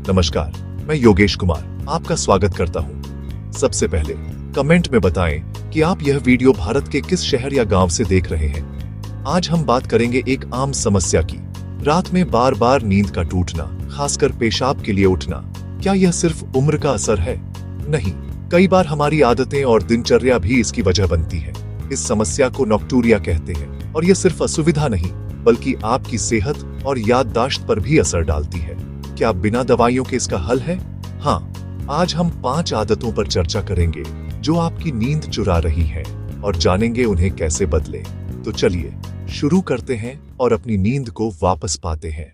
नमस्कार, मैं योगेश कुमार आपका स्वागत करता हूँ। सबसे पहले कमेंट में बताएं कि आप यह वीडियो भारत के किस शहर या गांव से देख रहे हैं। आज हम बात करेंगे एक आम समस्या की, रात में बार बार नींद का टूटना, खासकर पेशाब के लिए उठना। क्या यह सिर्फ उम्र का असर है? नहीं, कई बार हमारी आदतें और दिनचर्या भी इसकी वजह बनती है। इस समस्या को नॉक्टूरिया कहते हैं और यह सिर्फ असुविधा नहीं बल्कि आपकी सेहत और याददाश्त पर भी असर डालती है। क्या बिना दवाइयों के इसका हल है? हाँ, आज हम 5 आदतों पर चर्चा करेंगे जो आपकी नींद चुरा रही हैं और जानेंगे उन्हें कैसे बदले। तो चलिए शुरू करते हैं और अपनी नींद को वापस पाते हैं।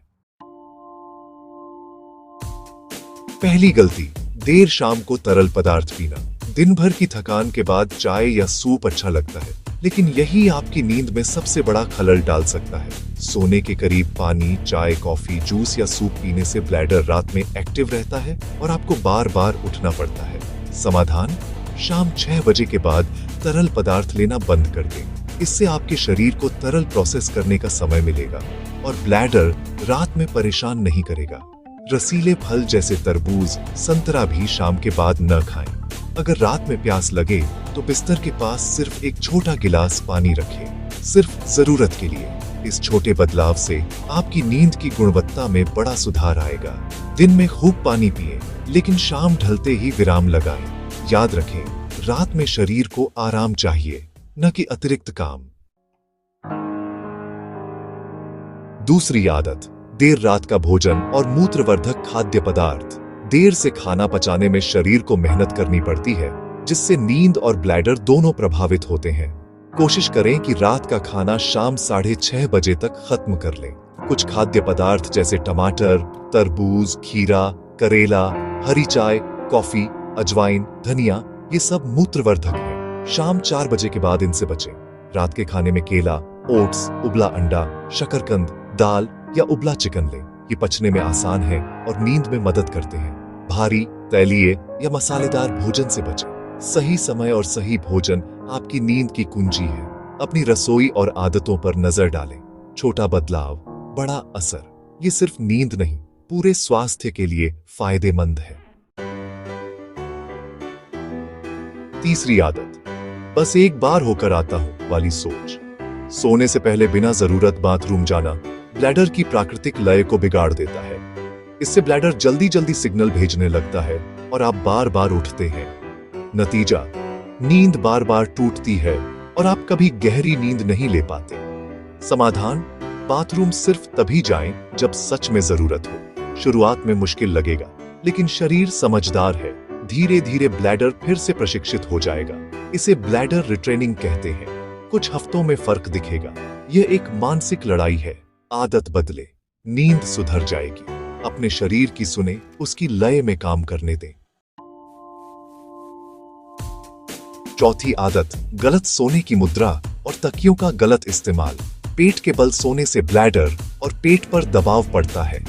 पहली गलती, देर शाम को तरल पदार्थ पीना। दिन भर की थकान के बाद चाय या सूप अच्छा लगता है, लेकिन यही आपकी नींद में सबसे बड़ा खलल डाल सकता है। सोने के करीब पानी, चाय, कॉफी, जूस या सूप पीने से ब्लैडर रात में एक्टिव रहता है और आपको बार बार उठना पड़ता है। समाधान, शाम 6 बजे के बाद तरल पदार्थ लेना बंद कर दें। इससे आपके शरीर को तरल प्रोसेस करने का समय मिलेगा और ब्लैडर रात में परेशान नहीं करेगा। रसीले फल जैसे तरबूज, संतरा भी शाम के बाद न खाएं। अगर रात में प्यास लगे तो बिस्तर के पास सिर्फ एक छोटा गिलास पानी रखें, सिर्फ जरूरत के लिए। इस छोटे बदलाव से आपकी नींद की गुणवत्ता में बड़ा सुधार आएगा। दिन में खूब पानी पिएं, लेकिन शाम ढलते ही विराम लगाएं। याद रखें, रात में शरीर को आराम चाहिए, न कि अतिरिक्त काम। दूसरी आदत, देर रात का भोजन और मूत्रवर्धक खाद्य पदार्थ। देर से खाना पचाने में शरीर को मेहनत करनी पड़ती है, जिससे नींद और ब्लैडर दोनों प्रभावित होते हैं। कोशिश करें कि रात का खाना शाम 6:30 बजे तक खत्म कर लें। कुछ खाद्य पदार्थ जैसे टमाटर, तरबूज, खीरा, करेला, हरी चाय, कॉफी, अजवाइन, धनिया, ये सब मूत्रवर्धक हैं। शाम 4 बजे के बाद इनसे बचें। रात के खाने में केला, ओट्स, उबला अंडा, शकरकंद, दाल या उबला चिकन लें। ये पचने में आसान है और नींद में मदद करते हैं। भारी, तैलीय या मसालेदार भोजन से बचें। सही समय और सही भोजन आपकी नींद की कुंजी है। अपनी रसोई और आदतों पर नजर डालें। छोटा बदलाव, बड़ा असर। ये सिर्फ नींद नहीं, पूरे स्वास्थ्य के लिए फायदेमंद है। तीसरी आदत, बस एक बार होकर आता हूं वाली सोच। सोने से पहले बिना जरूरत बाथरूम जाना ब्लैडर की प्राकृतिक लय को बिगाड़ देता है। इससे ब्लैडर जल्दी जल्दी सिग्नल भेजने लगता है और आप बार बार उठते हैं। नतीजा, नींद बार बार टूटती है और आप कभी गहरी नींद नहीं ले पाते। समाधान, बाथरूम सिर्फ तभी जाएं जब सच में जरूरत हो। शुरुआत में मुश्किल लगेगा, लेकिन शरीर समझदार है। धीरे धीरे ब्लैडर फिर से प्रशिक्षित हो जाएगा। इसे ब्लैडर रिट्रेनिंग कहते हैं। कुछ हफ्तों में फर्क दिखेगा। यह एक मानसिक लड़ाई है। आदत बदले, नींद सुधर जाएगी। अपने शरीर की सुने, उसकी लय में काम करने दें। चौथी आदत, गलत सोने की मुद्रा और तकियों का गलत इस्तेमाल। पेट के बल सोने से ब्लैडर और पेट पर दबाव पड़ता है,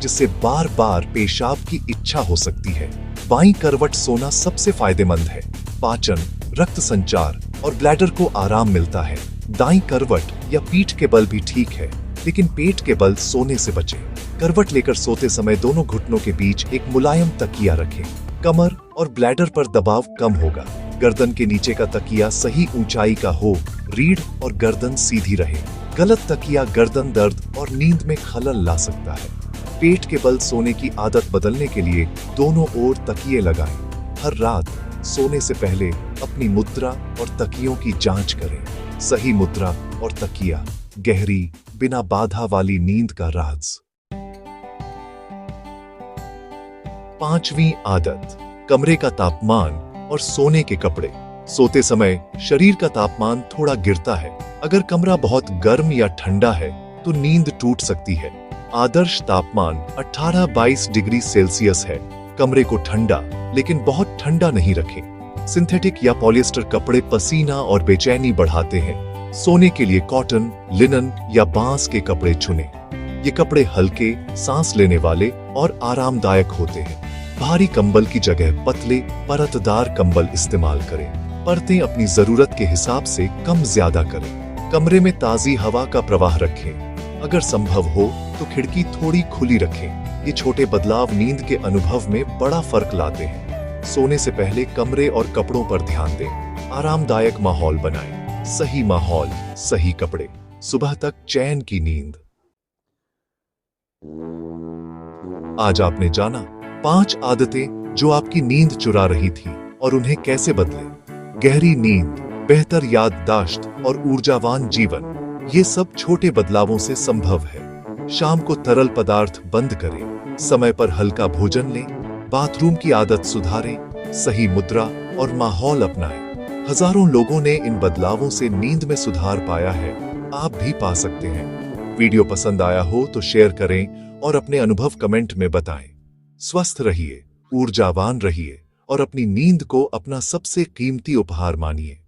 जिससे बार बार पेशाब की इच्छा हो सकती है। बाईं करवट सोना सबसे फायदेमंद है। पाचन, रक्त संचार और ब्लैडर को आराम मिलता है। दाईं करवट या पीठ के बल भी ठीक है, लेकिन पेट के बल सोने से बचें। करवट लेकर सोते समय दोनों घुटनों के बीच एक मुलायम तकिया रखें। कमर और ब्लैडर पर दबाव कम होगा। गर्दन के नीचे का तकिया सही ऊंचाई का हो, रीढ़ और गर्दन सीधी रहे। गलत तकिया गर्दन दर्द और नींद में खलल ला सकता है। पेट के बल सोने की आदत बदलने के लिए दोनों ओर तकिए लगाएं। हर रात सोने से पहले अपनी मुद्रा और तकियों की जांच करें। सही मुद्रा और तकिया, गहरी, बिना बाधा वाली नींद का राज। पांचवी आदत, कमरे का तापमान और सोने के कपड़े। सोते समय शरीर का तापमान थोड़ा गिरता है। अगर कमरा बहुत गर्म या ठंडा है तो नींद टूट सकती है। आदर्श तापमान 18-22 डिग्री सेल्सियस है। कमरे को ठंडा लेकिन बहुत ठंडा नहीं रखें। सिंथेटिक या पॉलिएस्टर कपड़े पसीना और बेचैनी बढ़ाते हैं। सोने के लिए कॉटन, लिनन या बांस के कपड़े चुनें। ये कपड़े हल्के, सांस लेने वाले और आरामदायक होते हैं। भारी कंबल की जगह पतले, परतदार कंबल इस्तेमाल करें। परतें अपनी जरूरत के हिसाब से कम ज्यादा करें। कमरे में ताजी हवा का प्रवाह रखें। अगर संभव हो तो खिड़की थोड़ी खुली रखें। ये छोटे बदलाव नींद के अनुभव में बड़ा फर्क लाते हैं। सोने से पहले कमरे और कपड़ों पर ध्यान दें। आरामदायक माहौल बनाएं। सही माहौल, सही कपड़े, सुबह तक चैन की नींद। आज आपने जाना 5 आदतें जो आपकी नींद चुरा रही थी और उन्हें कैसे बदलें। गहरी नींद, बेहतर याददाश्त और ऊर्जावान जीवन, ये सब छोटे बदलावों से संभव है। शाम को तरल पदार्थ बंद करें, समय पर हल्का भोजन लें, बाथरूम की आदत सुधारें, सही मुद्रा और माहौल अपनाएं। हजारों लोगों ने इन बदलावों से नींद में सुधार पाया है। आप भी पा सकते हैं। वीडियो पसंद आया हो तो शेयर करें और अपने अनुभव कमेंट में बताएं। स्वस्थ रहिए, ऊर्जावान रहिए और अपनी नींद को अपना सबसे कीमती उपहार मानिए।